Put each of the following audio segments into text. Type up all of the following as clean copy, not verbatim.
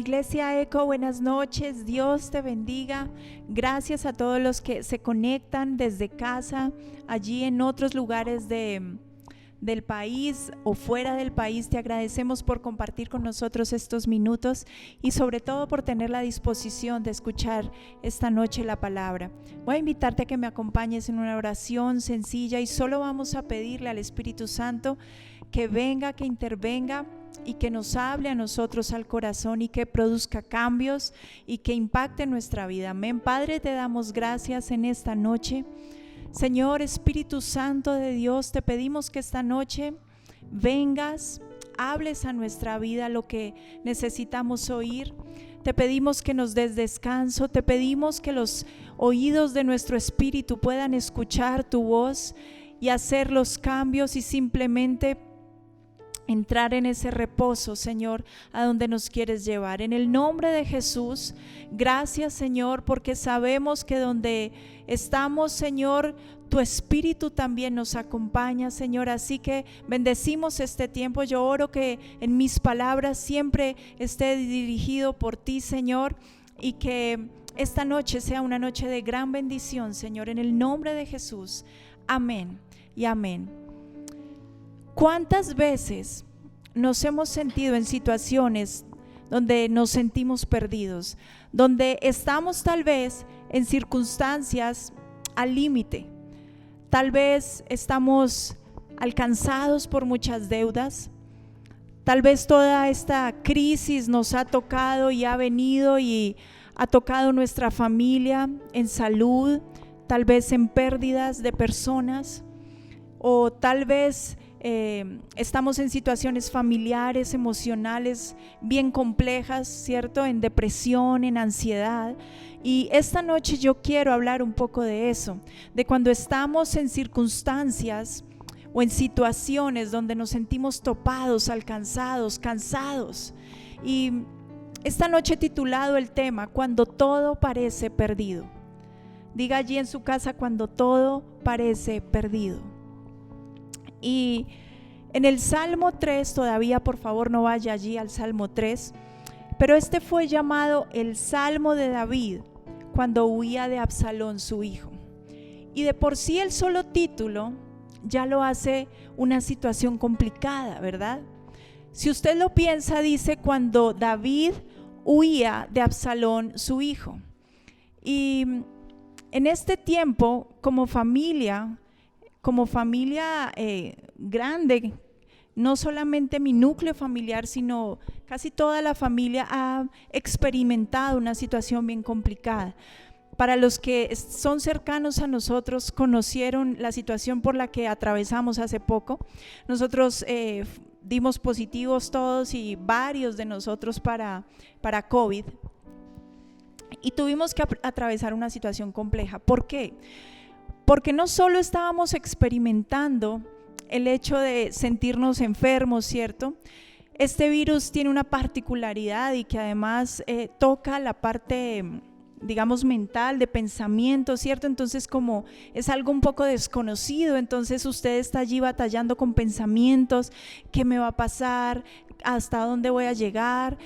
Iglesia Eco, buenas noches, Dios te bendiga. Gracias a todos los que se conectan desde casa, allí en otros lugares del país o fuera del país. Te agradecemos por compartir con nosotros estos minutos y sobre todo por tener la disposición de escuchar esta noche la palabra. Voy a invitarte a que me acompañes en una oración sencilla y solo vamos a pedirle al Espíritu Santo que venga, que intervenga y que nos hable a nosotros al corazón y que produzca cambios y que impacte nuestra vida. Amén. Padre, te damos gracias en esta noche. Señor Espíritu Santo de Dios, te pedimos que esta noche vengas, hables a nuestra vida lo que necesitamos oír. Te pedimos que nos des descanso, te pedimos que los oídos de nuestro espíritu puedan escuchar tu voz y hacer los cambios y simplemente entrar en ese reposo, Señor, a donde nos quieres llevar. En el nombre de Jesús, gracias, Señor, porque sabemos que donde estamos, Señor, tu Espíritu también nos acompaña, Señor. Así que bendecimos este tiempo. Yo oro que en mis palabras siempre esté dirigido por ti, Señor, y que esta noche sea una noche de gran bendición, Señor, en el nombre de Jesús. Amén y amén. ¿Cuántas veces nos hemos sentido en situaciones donde nos sentimos perdidos, donde estamos tal vez en circunstancias al límite? Tal vez estamos alcanzados por muchas deudas, tal vez toda esta crisis nos ha tocado y ha venido y ha tocado nuestra familia en salud, tal vez en pérdidas de personas, o tal vez estamos en situaciones familiares, emocionales bien complejas, ¿cierto? En depresión, en ansiedad. Y esta noche yo quiero hablar un poco de eso, de cuando estamos en circunstancias o en situaciones donde nos sentimos topados, alcanzados, cansados. Y esta noche he titulado el tema Cuando todo parece perdido. Diga allí en su casa: cuando todo parece perdido. Y en el Salmo 3, todavía por favor no vaya allí al Salmo 3, pero este fue llamado el Salmo de David cuando huía de Absalón su hijo. Y de por sí el solo título ya lo hace una situación complicada, ¿verdad? Si usted lo piensa, dice cuando David huía de Absalón su hijo. Y en este tiempo, como familia grande, no solamente mi núcleo familiar, sino casi toda la familia ha experimentado una situación bien complicada. Para los que son cercanos a nosotros, conocieron la situación por la que atravesamos hace poco. Nosotros dimos positivos todos y varios de nosotros para COVID, y tuvimos que atravesar una situación compleja. ¿Por qué? Porque no solo estábamos experimentando el hecho de sentirnos enfermos, ¿cierto? Este virus tiene una particularidad y que además toca la parte, digamos, mental, de pensamiento, ¿cierto? Entonces, como es algo un poco desconocido, entonces usted está allí batallando con pensamientos: ¿qué me va a pasar? ¿Hasta dónde voy a llegar?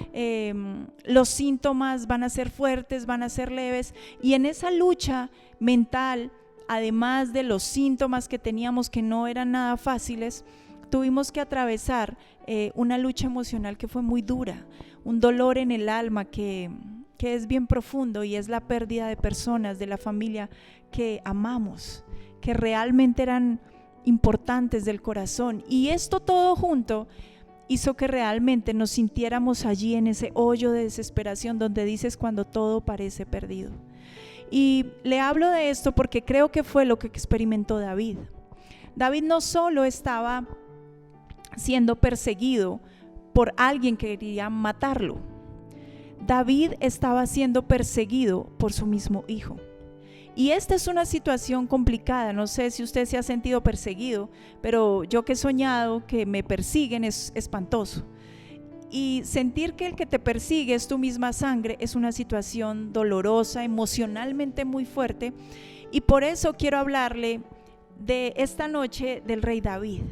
Los síntomas van a ser fuertes, van a ser leves, y en esa lucha mental, además de los síntomas que teníamos que no eran nada fáciles, tuvimos que atravesar una lucha emocional que fue muy dura, un dolor en el alma que es bien profundo, y es la pérdida de personas de la familia que amamos, que realmente eran importantes del corazón. Y esto todo junto hizo que realmente nos sintiéramos allí en ese hoyo de desesperación donde dices cuando todo parece perdido. Y le hablo de esto porque creo que fue lo que experimentó David. David no solo estaba siendo perseguido por alguien que quería matarlo. David estaba siendo perseguido por su mismo hijo. Y esta es una situación complicada. No sé si usted se ha sentido perseguido, pero yo que he soñado que me persiguen es espantoso. Y sentir que el que te persigue es tu misma sangre es una situación dolorosa, emocionalmente muy fuerte. Y por eso quiero hablarle de esta noche del rey David,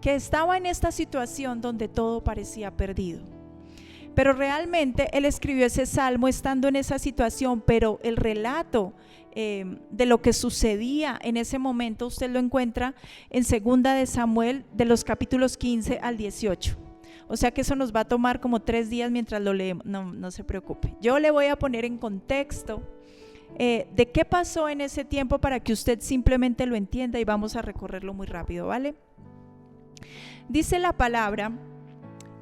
que estaba en esta situación donde todo parecía perdido. Pero realmente él escribió ese salmo estando en esa situación, pero el relato de lo que sucedía en ese momento usted lo encuentra en 2 de Samuel, de los capítulos 15 al 18. O sea que eso nos va a tomar como 3 días mientras lo leemos. No se preocupe, yo le voy a poner en contexto de qué pasó en ese tiempo para que usted simplemente lo entienda, y vamos a recorrerlo muy rápido, ¿vale? Dice la palabra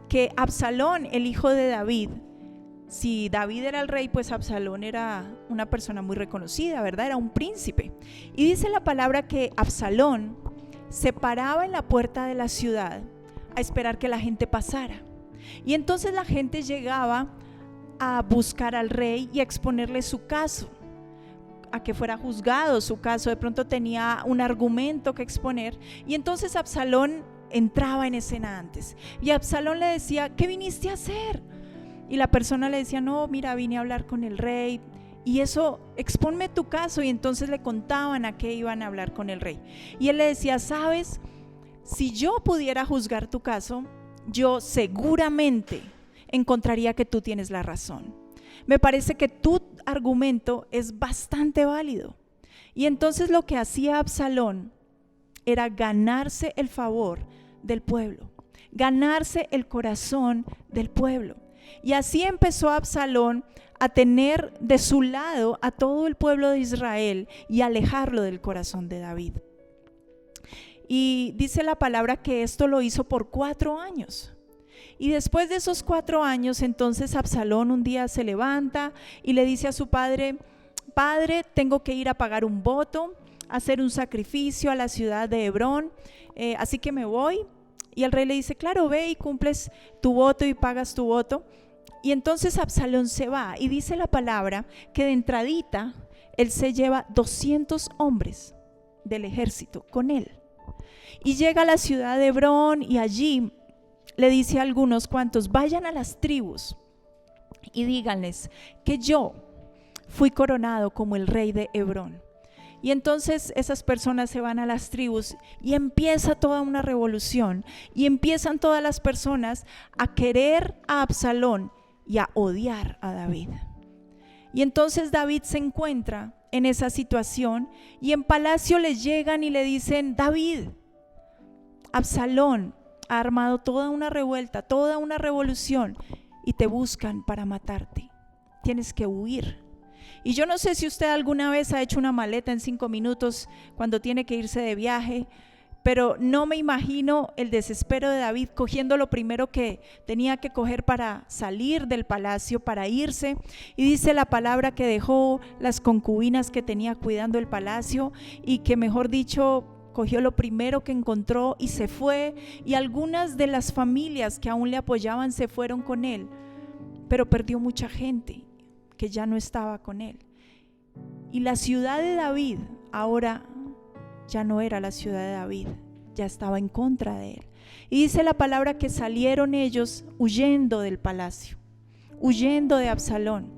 que Absalón, el hijo de David, si David era el rey, pues Absalón era una persona muy reconocida, ¿verdad? Era un príncipe. Y dice la palabra que Absalón se paraba en la puerta de la ciudad a esperar que la gente pasara. Y entonces la gente llegaba a buscar al rey y a exponerle su caso, a que fuera juzgado su caso. De pronto tenía un argumento que exponer, y entonces Absalón entraba en escena antes, y Absalón le decía: ¿qué viniste a hacer? Y la persona le decía: no, mira, vine a hablar con el rey, y eso, exponme tu caso. Y entonces le contaban a qué iban a hablar con el rey, y él le decía: sabes, si yo pudiera juzgar tu caso, yo seguramente encontraría que tú tienes la razón. Me parece que tu argumento es bastante válido. Y entonces lo que hacía Absalón era ganarse el favor del pueblo, ganarse el corazón del pueblo. Y así empezó Absalón a tener de su lado a todo el pueblo de Israel y alejarlo del corazón de David. Y dice la palabra que esto lo hizo por 4 años. Y después de esos 4 años, entonces Absalón un día se levanta y le dice a su padre: padre, tengo que ir a pagar un voto, a hacer un sacrificio a la ciudad de Hebrón, así que me voy. Y el rey le dice: claro, ve y cumples tu voto y pagas tu voto. Y entonces Absalón se va, y dice la palabra que de entradita él se lleva 200 hombres del ejército con él. Y llega a la ciudad de Hebrón, y allí le dice a algunos cuantos: vayan a las tribus y díganles que yo fui coronado como el rey de Hebrón. Y entonces esas personas se van a las tribus, y empieza toda una revolución, y empiezan todas las personas a querer a Absalón y a odiar a David. Y entonces David se encuentra en esa situación, y en palacio le llegan y le dicen: David, Absalón ha armado toda una revuelta, toda una revolución, y te buscan para matarte, tienes que huir. Y yo no sé si usted alguna vez ha hecho una maleta en 5 minutos cuando tiene que irse de viaje, pero no me imagino el desespero de David cogiendo lo primero que tenía que coger para salir del palacio, para irse. Y dice la palabra que dejó las concubinas que tenía cuidando el palacio, y que, mejor dicho, cogió lo primero que encontró y se fue. Y algunas de las familias que aún le apoyaban se fueron con él, pero perdió mucha gente que ya no estaba con él. Y la ciudad de David ahora ya no era la ciudad de David, ya estaba en contra de él. Y dice la palabra que salieron ellos huyendo del palacio, huyendo de Absalón.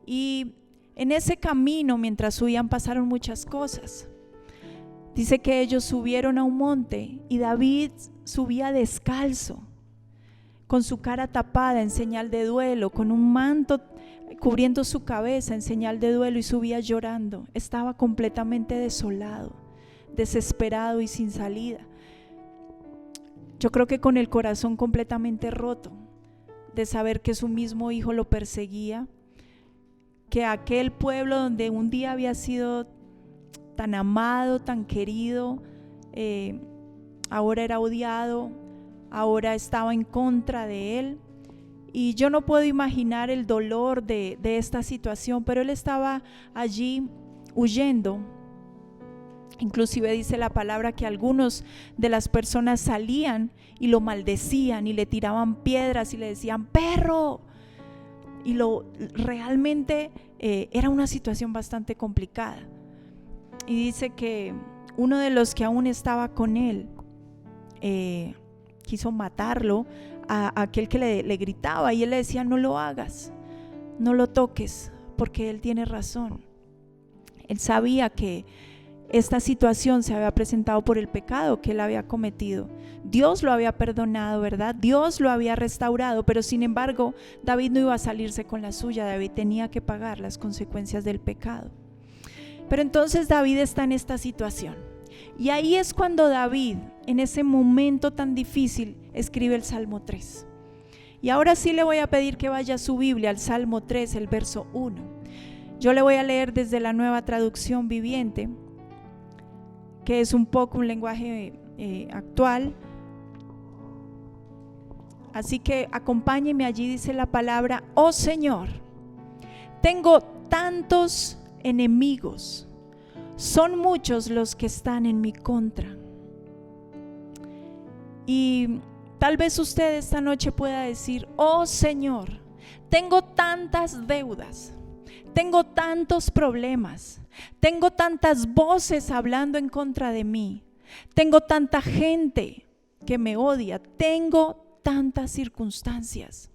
Y en ese camino, mientras huían, pasaron muchas cosas. Dice que ellos subieron a un monte, y David subía descalzo, con su cara tapada en señal de duelo, con un manto cubriendo su cabeza en señal de duelo, y subía llorando. Estaba completamente desolado, desesperado y sin salida. Yo creo que con el corazón completamente roto de saber que su mismo hijo lo perseguía, que aquel pueblo donde un día había sido tan amado, tan querido, ahora era odiado, ahora estaba en contra de él. Y yo no puedo imaginar el dolor de esta situación, pero él estaba allí huyendo. Inclusive dice la palabra que algunos de las personas salían y lo maldecían y le tiraban piedras y le decían: perro. Y realmente era una situación bastante complicada. Y dice que uno de los que aún estaba con él quiso matarlo, a aquel que le gritaba, y él le decía: no lo hagas, no lo toques, porque él tiene razón. Él sabía que esta situación se había presentado por el pecado que él había cometido. Dios lo había perdonado, ¿verdad? Dios lo había restaurado, pero sin embargo, David no iba a salirse con la suya. David tenía que pagar las consecuencias del pecado. Pero entonces David está en esta situación. Y ahí es cuando David, en ese momento tan difícil, escribe el Salmo 3. Y ahora sí le voy a pedir que vaya a su Biblia, al Salmo 3, el verso 1. Yo le voy a leer desde la Nueva Traducción Viviente, que es un poco un lenguaje actual. Así que acompáñeme, allí dice la palabra: oh Señor, tengo tantos enemigos, son muchos los que están en mi contra. Y tal vez usted esta noche pueda decir: oh Señor, tengo tantas deudas, tengo tantos problemas, tengo tantas voces hablando en contra de mí, tengo tanta gente que me odia, tengo tantas circunstancias.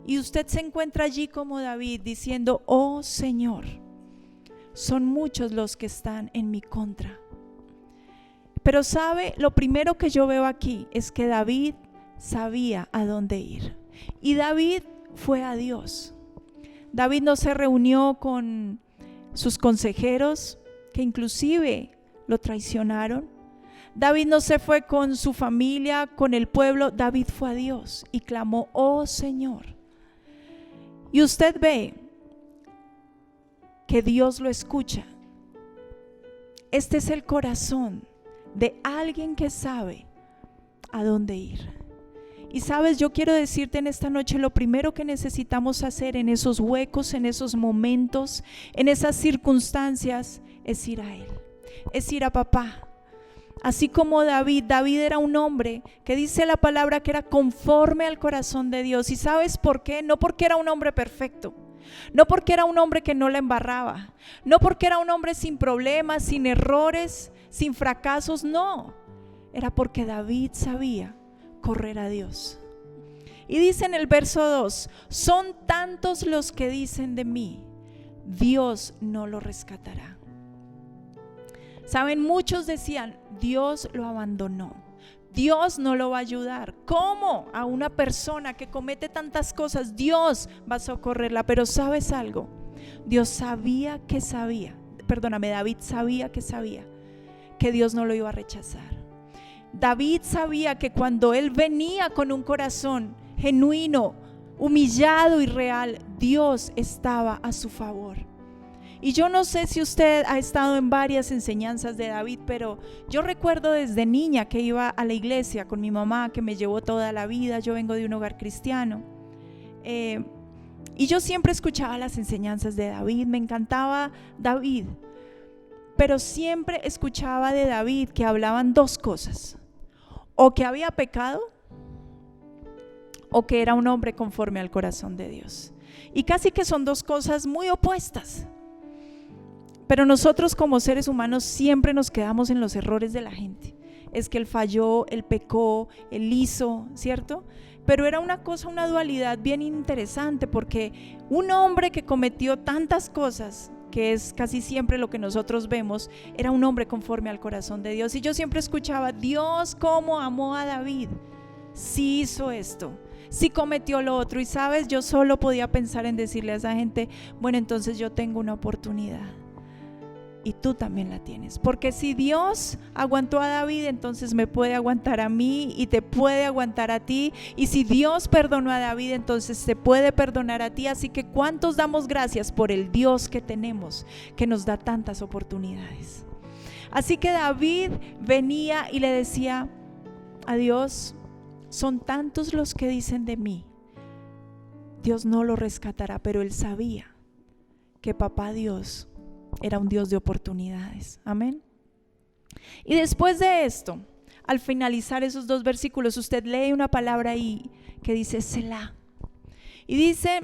Y usted se encuentra allí como David diciendo: oh Señor, son muchos los que están en mi contra. Pero sabe, lo primero que yo veo aquí es que David sabía a dónde ir. Y David fue a Dios. David no se reunió con sus consejeros, que inclusive lo traicionaron. David no se fue con su familia, con el pueblo. David fue a Dios y clamó: oh Señor. Y usted ve que Dios lo escucha. Este es el corazón de alguien que sabe a dónde ir. Y sabes, yo quiero decirte en esta noche, lo primero que necesitamos hacer en esos huecos, en esos momentos, en esas circunstancias, es ir a Él, es ir a papá. Así como David era un hombre que dice la palabra que era conforme al corazón de Dios. ¿Y sabes por qué? No porque era un hombre perfecto, no porque era un hombre que no la embarraba, no porque era un hombre sin problemas, sin errores, sin fracasos, no. Era porque David sabía correr a Dios. Y dice en el verso 2: son tantos los que dicen de mí, Dios no lo rescatará. Saben, muchos decían: Dios lo abandonó, Dios no lo va a ayudar. ¿Cómo a una persona que comete tantas cosas Dios va a socorrerla? Pero ¿sabes algo? David sabía que Dios no lo iba a rechazar. David sabía que cuando él venía con un corazón genuino, humillado y real, Dios estaba a su favor. Y yo no sé si usted ha estado en varias enseñanzas de David, pero yo recuerdo desde niña que iba a la iglesia con mi mamá, que me llevó toda la vida. Yo vengo de un hogar cristiano. Y yo siempre escuchaba las enseñanzas de David, me encantaba David. Pero siempre escuchaba de David que hablaban dos cosas: o que había pecado, o que era un hombre conforme al corazón de Dios. Y casi que son dos cosas muy opuestas. Pero nosotros como seres humanos siempre nos quedamos en los errores de la gente. Es que él falló, él pecó, él hizo, ¿cierto? Pero era una dualidad bien interesante, porque un hombre que cometió tantas cosas, que es casi siempre lo que nosotros vemos, era un hombre conforme al corazón de Dios. Y yo siempre escuchaba: Dios cómo amó a David, sí hizo esto, sí cometió lo otro. Y sabes, yo solo podía pensar en decirle a esa gente: bueno, entonces yo tengo una oportunidad y tú también la tienes, porque si Dios aguantó a David, entonces me puede aguantar a mí y te puede aguantar a ti. Y si Dios perdonó a David, entonces te puede perdonar a ti. Así que ¿cuántos damos gracias por el Dios que tenemos, que nos da tantas oportunidades? Así que David venía y le decía a Dios: son tantos los que dicen de mí, Dios no lo rescatará. Pero él sabía que papá Dios era un Dios de oportunidades. Amén. Y después de esto, al finalizar esos dos versículos, usted lee una palabra ahí que dice Selah. Y dice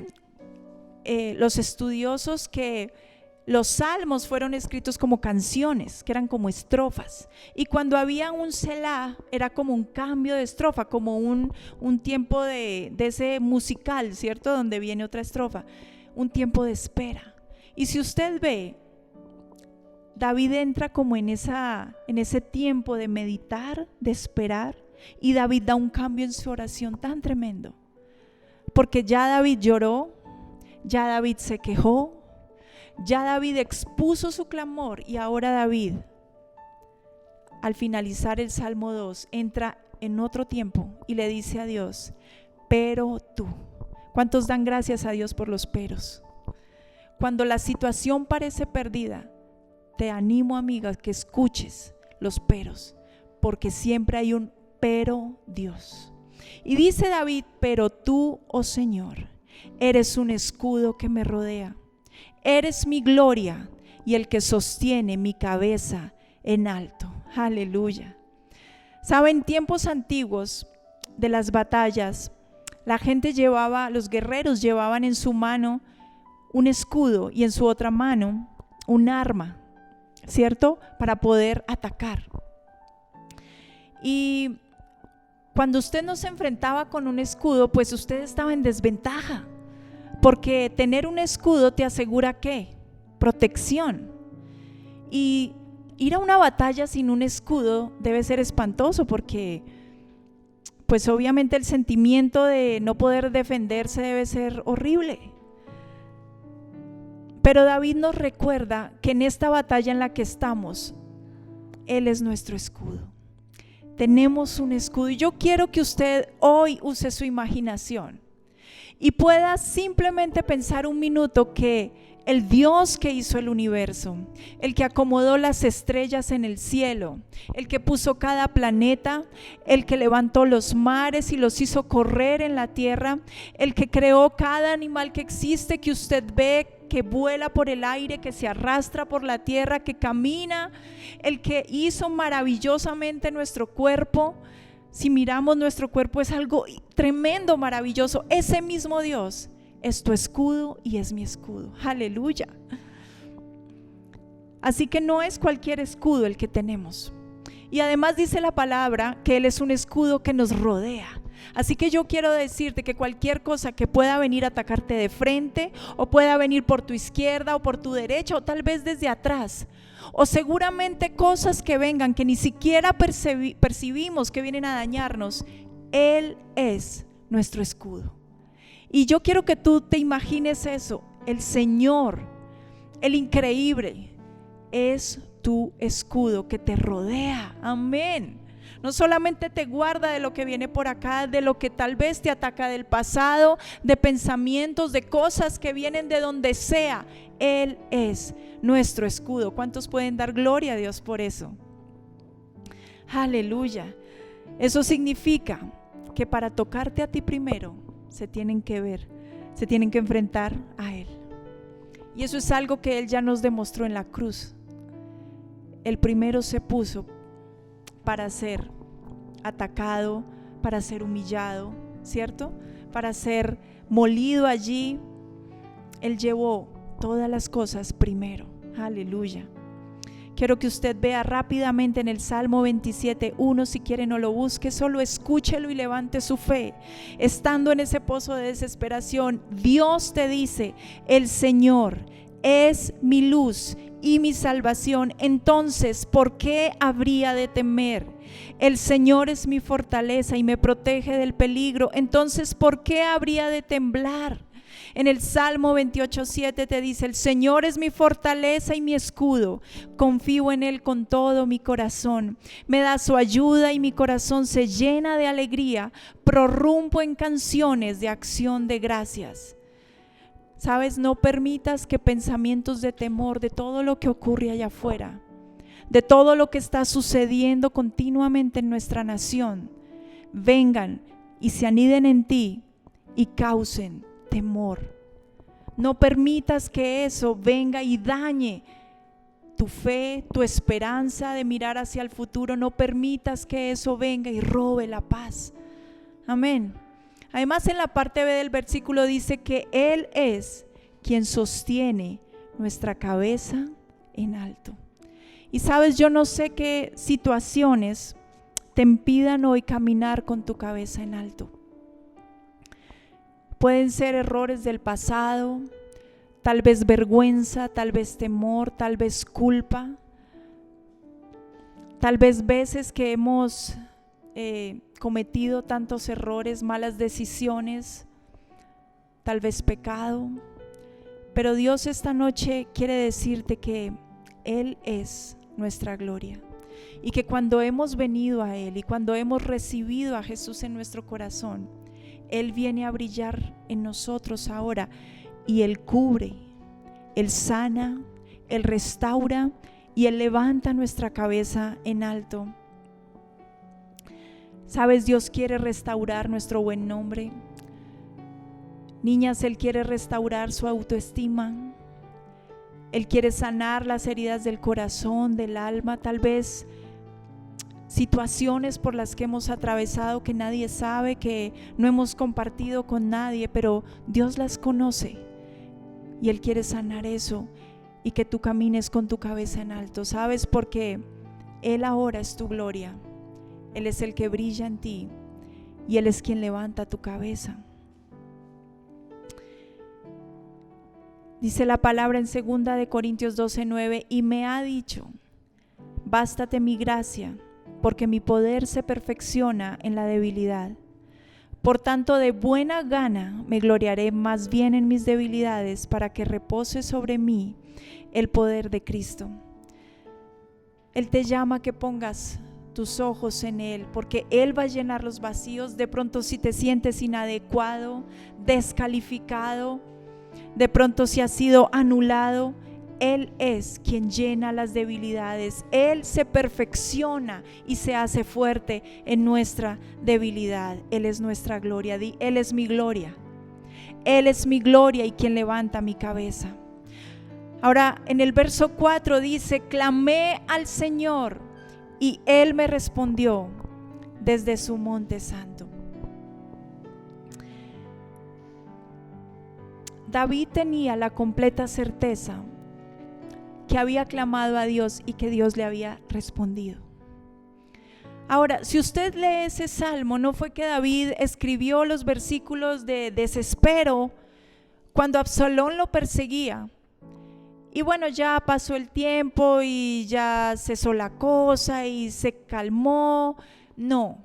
los estudiosos que los salmos fueron escritos como canciones, que eran como estrofas. Y cuando había un Selah, era como un cambio de estrofa, como un tiempo de ese musical, ¿cierto? Donde viene otra estrofa, un tiempo de espera. Y si usted ve, David entra como en ese tiempo de meditar, de esperar, y David da un cambio en su oración tan tremendo, porque ya David lloró, ya David se quejó, ya David expuso su clamor, y ahora David, al finalizar el Salmo 2, entra en otro tiempo y le dice a Dios: pero tú. ¿Cuántos dan gracias a Dios por los peros? Cuando la situación parece perdida, te animo, amiga, que escuches los peros, porque siempre hay un pero Dios. Y dice David: pero tú, oh Señor, eres un escudo que me rodea, eres mi gloria y el que sostiene mi cabeza en alto. Aleluya. Saben, tiempos antiguos de las batallas, la gente los guerreros llevaban en su mano un escudo y en su otra mano un arma, ¿cierto? Para poder atacar. Y cuando usted no se enfrentaba con un escudo, pues usted estaba en desventaja, porque tener un escudo te asegura ¿qué? Protección. Y ir a una batalla sin un escudo debe ser espantoso, porque pues obviamente el sentimiento de no poder defenderse debe ser horrible. Pero David nos recuerda que en esta batalla en la que estamos, Él es nuestro escudo. Tenemos un escudo, y yo quiero que usted hoy use su imaginación y pueda simplemente pensar un minuto que el Dios que hizo el universo, el que acomodó las estrellas en el cielo, el que puso cada planeta, el que levantó los mares y los hizo correr en la tierra, el que creó cada animal que existe, que usted ve, que vuela por el aire, que se arrastra por la tierra, que camina, el que hizo maravillosamente nuestro cuerpo. Si miramos nuestro cuerpo, es algo tremendo, maravilloso. Ese mismo Dios es tu escudo y es mi escudo. Aleluya. Así que no es cualquier escudo el que tenemos. Y además dice la palabra que Él es un escudo que nos rodea. Así que yo quiero decirte que cualquier cosa que pueda venir a atacarte de frente, o pueda venir por tu izquierda o por tu derecha, o tal vez desde atrás, o seguramente cosas que vengan que ni siquiera percibimos que vienen a dañarnos, Él es nuestro escudo. Y yo quiero que tú te imagines eso: el Señor, el increíble, es tu escudo que te rodea. Amén. No solamente te guarda de lo que viene por acá, de lo que tal vez te ataca del pasado, de pensamientos, de cosas que vienen de donde sea. Él es nuestro escudo. ¿Cuántos pueden dar gloria a Dios por eso? Aleluya. Eso significa que para tocarte a ti primero, se tienen que enfrentar a Él. Y eso es algo que Él ya nos demostró en la cruz. El primero se puso para ser atacado, para ser humillado, ¿cierto? Para ser molido allí. Él llevó todas las cosas primero. Aleluya. Quiero que usted vea rápidamente en el Salmo 27:1, si quiere no lo busque, solo escúchelo y levante su fe. Estando en ese pozo de desesperación, Dios te dice: el Señor es mi luz y mi salvación, entonces ¿por qué habría de temer? El Señor es mi fortaleza y me protege del peligro, entonces ¿por qué habría de temblar? En el Salmo 28:7 te dice: el Señor es mi fortaleza y mi escudo, confío en Él con todo mi corazón, me da su ayuda y mi corazón se llena de alegría, prorrumpo en canciones de acción de gracias. Sabes, no permitas que pensamientos de temor, de todo lo que ocurre allá afuera, de todo lo que está sucediendo continuamente en nuestra nación, vengan y se aniden en ti y causen temor. No permitas que eso venga y dañe tu fe, tu esperanza de mirar hacia el futuro. No permitas que eso venga y robe la paz. Amén. Además, en la parte B del versículo dice que Él es quien sostiene nuestra cabeza en alto. Y sabes, yo no sé qué situaciones te impidan hoy caminar con tu cabeza en alto. Pueden ser errores del pasado, tal vez vergüenza, tal vez temor, tal vez culpa, Tal vez veces que hemos cometido tantos errores, malas decisiones, tal vez pecado, pero Dios esta noche quiere decirte que Él es nuestra gloria y que cuando hemos venido a Él y cuando hemos recibido a Jesús en nuestro corazón, Él viene a brillar en nosotros ahora y Él cubre, Él sana, Él restaura y Él levanta nuestra cabeza en alto. ¿Sabes? Dios quiere restaurar nuestro buen nombre. Niñas, Él quiere restaurar su autoestima. Él quiere sanar las heridas del corazón, del alma, tal vez situaciones por las que hemos atravesado que nadie sabe, que no hemos compartido con nadie, pero Dios las conoce y Él quiere sanar eso y que tú camines con tu cabeza en alto, ¿sabes? Porque Él ahora es tu gloria. Él es el que brilla en ti y Él es quien levanta tu cabeza. Dice la palabra en 2 Corintios 12:9, y me ha dicho: bástate mi gracia, porque mi poder se perfecciona en la debilidad. Por tanto, de buena gana me gloriaré más bien en mis debilidades, para que repose sobre mí el poder de Cristo. Él te llama a que pongas tus ojos en Él, porque Él va a llenar los vacíos. De pronto, si te sientes inadecuado, descalificado, de pronto si has sido anulado, Él es quien llena las debilidades. Él se perfecciona y se hace fuerte en nuestra debilidad. Él es nuestra gloria. Di: Él es mi gloria. Él es mi gloria y quien levanta mi cabeza. Ahora en el verso 4 dice: clamé al Señor y Él me respondió desde su monte santo. David tenía la completa certeza que había clamado a Dios y que Dios le había respondido. Ahora, si usted lee ese salmo, no fue que David escribió los versículos de desespero cuando Absalón lo perseguía. Y bueno, ya pasó el tiempo y ya cesó la cosa y se calmó. No,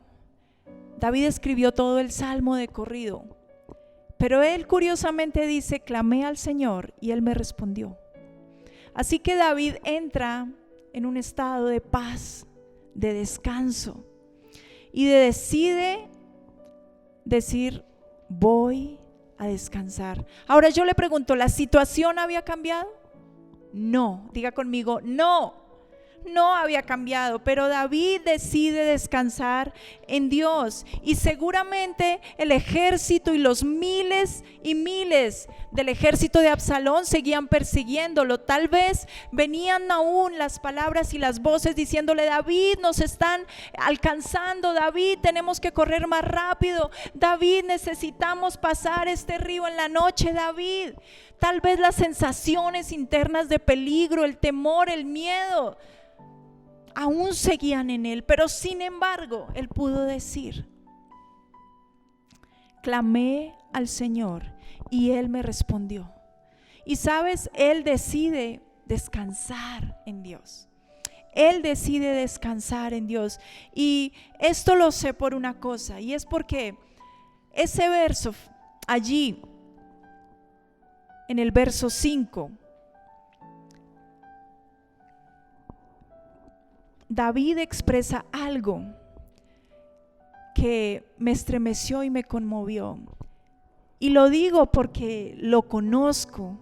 David escribió todo el salmo de corrido. Pero él curiosamente dice: clamé al Señor y Él me respondió. Así que David entra en un estado de paz, de descanso, y decide decir: voy a descansar. Ahora yo le pregunto, ¿la situación había cambiado? No, diga conmigo, no había cambiado, pero David decide descansar en Dios. Y seguramente el ejército y los miles y miles del ejército de Absalón seguían persiguiéndolo. Tal vez venían aún las palabras y las voces diciéndole: David, nos están alcanzando, David, tenemos que correr más rápido, David, necesitamos pasar este río en la noche, David. Tal vez las sensaciones internas de peligro, el temor, el miedo aún seguían en él, pero sin embargo él pudo decir: clamé al Señor y Él me respondió. Y sabes, él decide descansar en Dios. Él decide descansar en Dios. Y esto lo sé por una cosa, y es porque ese verso allí en el verso 5, David expresa algo que me estremeció y me conmovió. Y lo digo porque lo conozco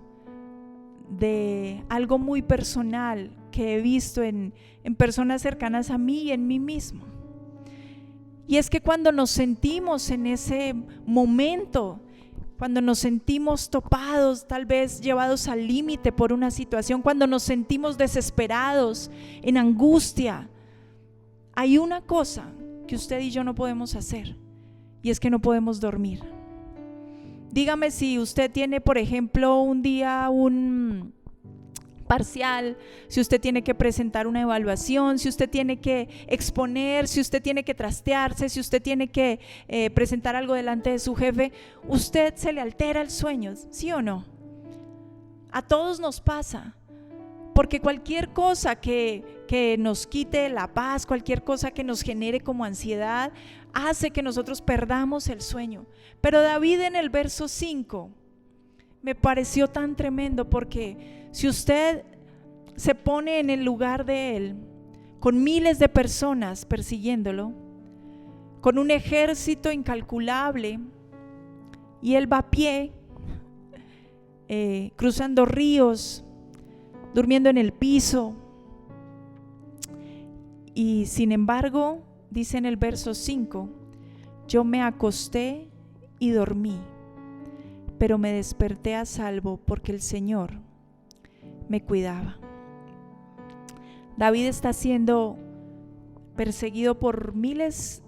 de algo muy personal que he visto en personas cercanas a mí y en mí mismo. Y es que cuando nos sentimos en ese momento, cuando nos sentimos topados, tal vez llevados al límite por una situación, cuando nos sentimos desesperados, en angustia, hay una cosa que usted y yo no podemos hacer, y es que no podemos dormir. Dígame si usted tiene, por ejemplo, un día un parcial, si usted tiene que presentar una evaluación, si usted tiene que exponer, si usted tiene que trastearse, si usted tiene que presentar algo delante de su jefe, usted se le altera el sueño, ¿sí o no? A todos nos pasa, porque cualquier cosa que nos quite la paz, cualquier cosa que nos genere como ansiedad, hace que nosotros perdamos el sueño. Pero David en el verso 5 me pareció tan tremendo, porque si usted se pone en el lugar de él, con miles de personas persiguiéndolo, con un ejército incalculable, y él va a pie, cruzando ríos, durmiendo en el piso, y sin embargo, dice en el verso 5, yo me acosté y dormí, pero me desperté a salvo porque el Señor me cuidaba. David está siendo perseguido por miles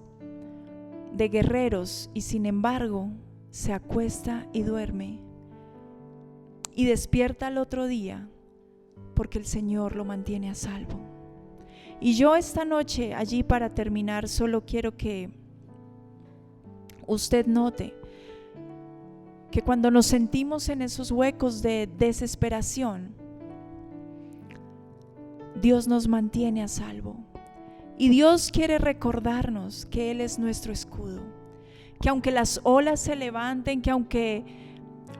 de guerreros y sin embargo se acuesta y duerme y despierta al otro día porque el Señor lo mantiene a salvo. Y yo esta noche, allí para terminar, solo quiero que usted note que cuando nos sentimos en esos huecos de desesperación, Dios nos mantiene a salvo. Y Dios quiere recordarnos que Él es nuestro escudo, que aunque las olas se levanten, que aunque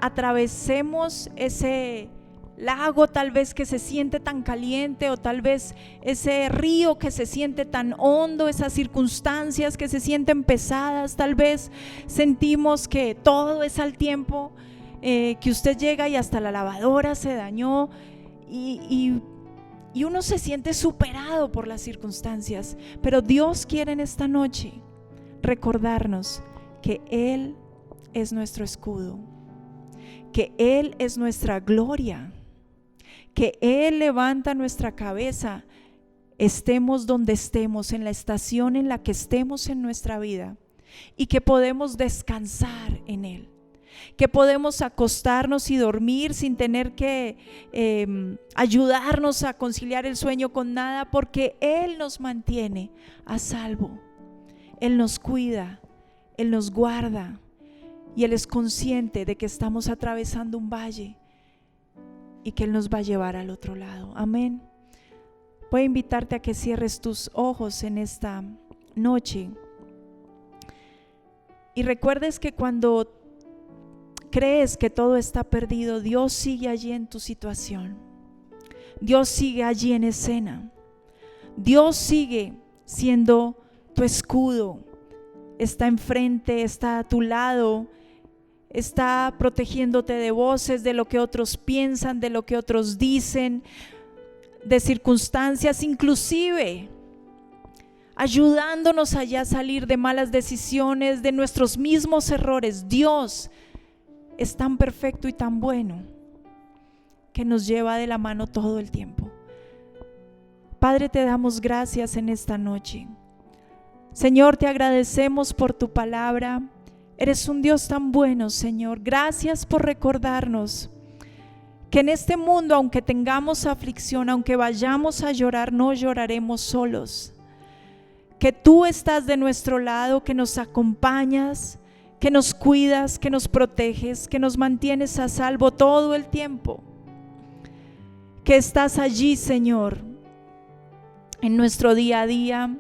atravesemos ese lago tal vez que se siente tan caliente, o tal vez ese río que se siente tan hondo, esas circunstancias que se sienten pesadas, tal vez sentimos que todo es al tiempo, que usted llega y hasta la lavadora se dañó y uno se siente superado por las circunstancias, pero Dios quiere en esta noche recordarnos que Él es nuestro escudo, que Él es nuestra gloria, que Él levanta nuestra cabeza, estemos donde estemos, en la estación en la que estemos en nuestra vida, y que podemos descansar en Él, que podemos acostarnos y dormir sin tener que ayudarnos a conciliar el sueño con nada, porque Él nos mantiene a salvo, Él nos cuida, Él nos guarda, y Él es consciente de que estamos atravesando un valle y que Él nos va a llevar al otro lado. Amén. Voy a invitarte a que cierres tus ojos en esta noche y recuerdes que cuando crees que todo está perdido, Dios sigue allí en tu situación. Dios sigue allí en escena. Dios sigue siendo tu escudo. Está enfrente, está a tu lado, está protegiéndote de voces, de lo que otros piensan, de lo que otros dicen, de circunstancias, inclusive ayudándonos allá a salir de malas decisiones, de nuestros mismos errores. Dios es tan perfecto y tan bueno que nos lleva de la mano todo el tiempo. Padre, te damos gracias en esta noche. Señor, te agradecemos por tu palabra. Eres un Dios tan bueno, Señor. Gracias por recordarnos que en este mundo, aunque tengamos aflicción, aunque vayamos a llorar, no lloraremos solos. Que tú estás de nuestro lado, que nos acompañas, que nos cuidas, que nos proteges, que nos mantienes a salvo todo el tiempo. Que estás allí, Señor, en nuestro día a día.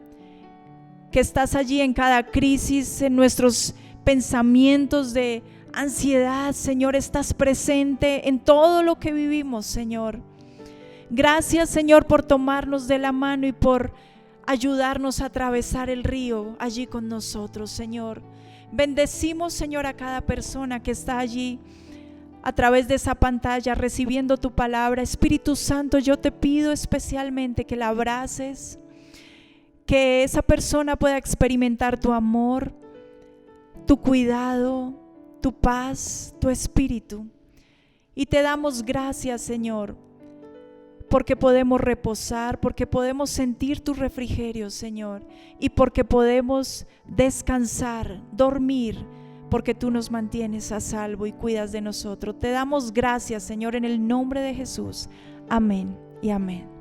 Que estás allí en cada crisis, en nuestros pensamientos de ansiedad, Señor. Estás presente en todo lo que vivimos, Señor. Gracias, Señor, por tomarnos de la mano y por ayudarnos a atravesar el río allí con nosotros, Señor. Bendecimos, Señor, a cada persona que está allí a través de esa pantalla recibiendo tu palabra. Espíritu Santo, yo te pido especialmente que la abraces, que esa persona pueda experimentar tu amor, tu cuidado, tu paz, tu espíritu. Y te damos gracias, Señor, porque podemos reposar, porque podemos sentir tu refrigerio, Señor, y porque podemos descansar, dormir, porque tú nos mantienes a salvo y cuidas de nosotros. Te damos gracias, Señor, en el nombre de Jesús. Amén y amén.